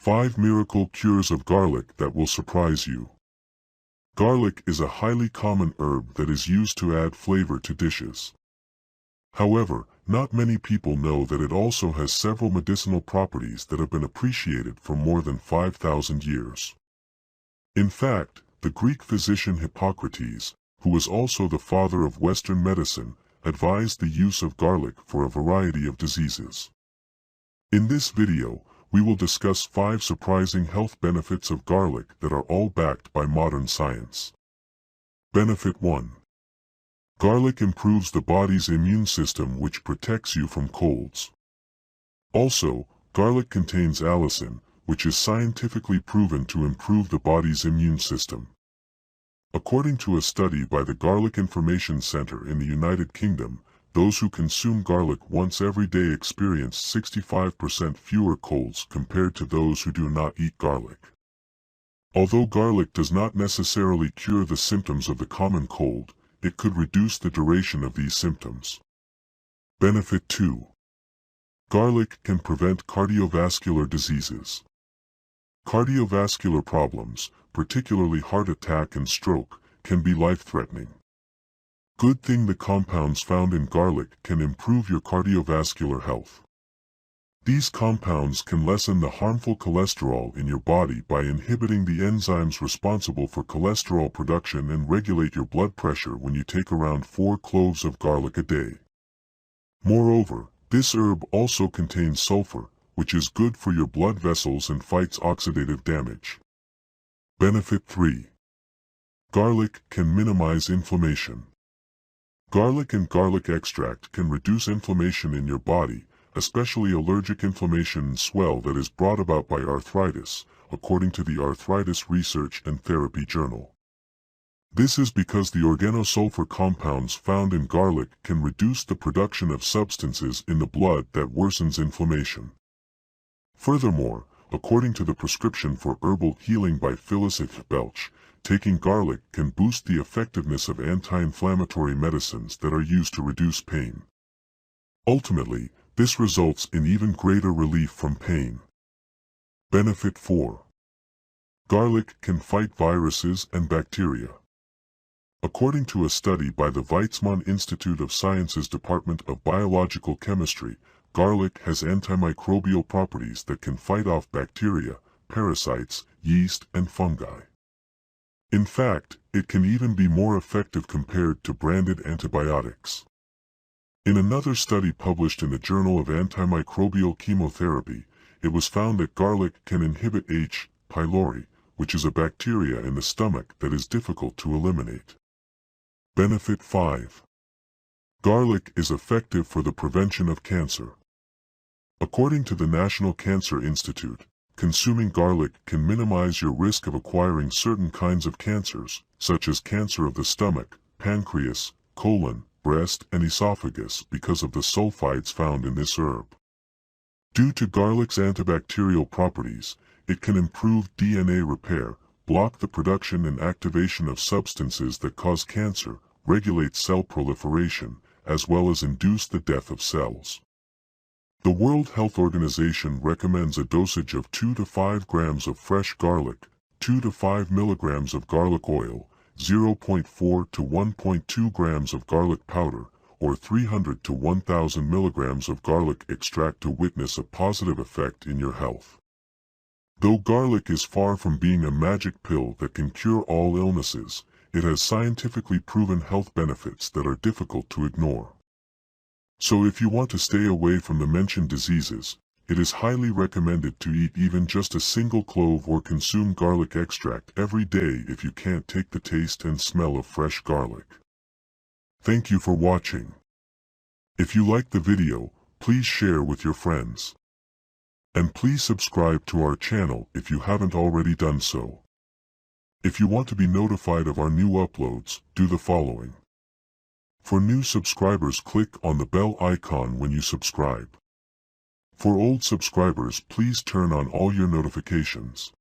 5 miracle cures of garlic that will surprise you. Garlic is a highly common herb that is used to add flavor to dishes. However, not many people know that it also has several medicinal properties that have been appreciated for more than 5,000 years. In fact, the Greek physician Hippocrates, who was also the father of Western medicine, advised the use of garlic for a variety of diseases. In this video, we will discuss 5 surprising health benefits of garlic that are all backed by modern science. Benefit 1. Garlic improves the body's immune system, which protects you from colds. Also, garlic contains allicin, which is scientifically proven to improve the body's immune system. According to a study by the Garlic Information Center in the United Kingdom, those who consume garlic once every day experience 65% fewer colds compared to those who do not eat garlic. Although garlic does not necessarily cure the symptoms of the common cold, it could reduce the duration of these symptoms. Benefit 2. Garlic can prevent cardiovascular diseases. Cardiovascular problems, particularly heart attack and stroke, can be life-threatening. Good thing the compounds found in garlic can improve your cardiovascular health. These compounds can lessen the harmful cholesterol in your body by inhibiting the enzymes responsible for cholesterol production and regulate your blood pressure when you take around 4 cloves of garlic a day. Moreover, this herb also contains sulfur, which is good for your blood vessels and fights oxidative damage. Benefit 3. Garlic can minimize inflammation. Garlic and garlic extract can reduce inflammation in your body, especially allergic inflammation and swell that is brought about by arthritis, according to the Arthritis Research and Therapy Journal. This is because the organosulfur compounds found in garlic can reduce the production of substances in the blood that worsens inflammation. Furthermore, according to the Prescription for Herbal Healing by Phyllis F. Belch, taking garlic can boost the effectiveness of anti-inflammatory medicines that are used to reduce pain. Ultimately, this results in even greater relief from pain. Benefit 4. Garlic can fight viruses and bacteria. According to a study by the Weizmann Institute of Sciences Department of Biological Chemistry, garlic has antimicrobial properties that can fight off bacteria, parasites, yeast, and fungi. In fact, it can even be more effective compared to branded antibiotics. In another study published in the Journal of Antimicrobial Chemotherapy, it was found that garlic can inhibit H. pylori, which is a bacteria in the stomach that is difficult to eliminate. Benefit 5. Garlic is effective for the prevention of cancer. According to the National Cancer Institute, consuming garlic can minimize your risk of acquiring certain kinds of cancers, such as cancer of the stomach, pancreas, colon, breast, and esophagus because of the sulfides found in this herb. Due to garlic's antibacterial properties, it can improve DNA repair, block the production and activation of substances that cause cancer, regulate cell proliferation, as well as induce the death of cells. The World Health Organization recommends a dosage of 2 to 5 grams of fresh garlic, 2 to 5 milligrams of garlic oil, 0.4 to 1.2 grams of garlic powder, or 300 to 1,000 milligrams of garlic extract to witness a positive effect in your health. Though garlic is far from being a magic pill that can cure all illnesses, it has scientifically proven health benefits that are difficult to ignore. So if you want to stay away from the mentioned diseases, it is highly recommended to eat even just a single clove or consume garlic extract every day if you can't take the taste and smell of fresh garlic. Thank you for watching. If you liked the video, please share with your friends. And please subscribe to our channel if you haven't already done so. If you want to be notified of our new uploads, do the following. For new subscribers, click on the bell icon when you subscribe. For old subscribers, please turn on all your notifications.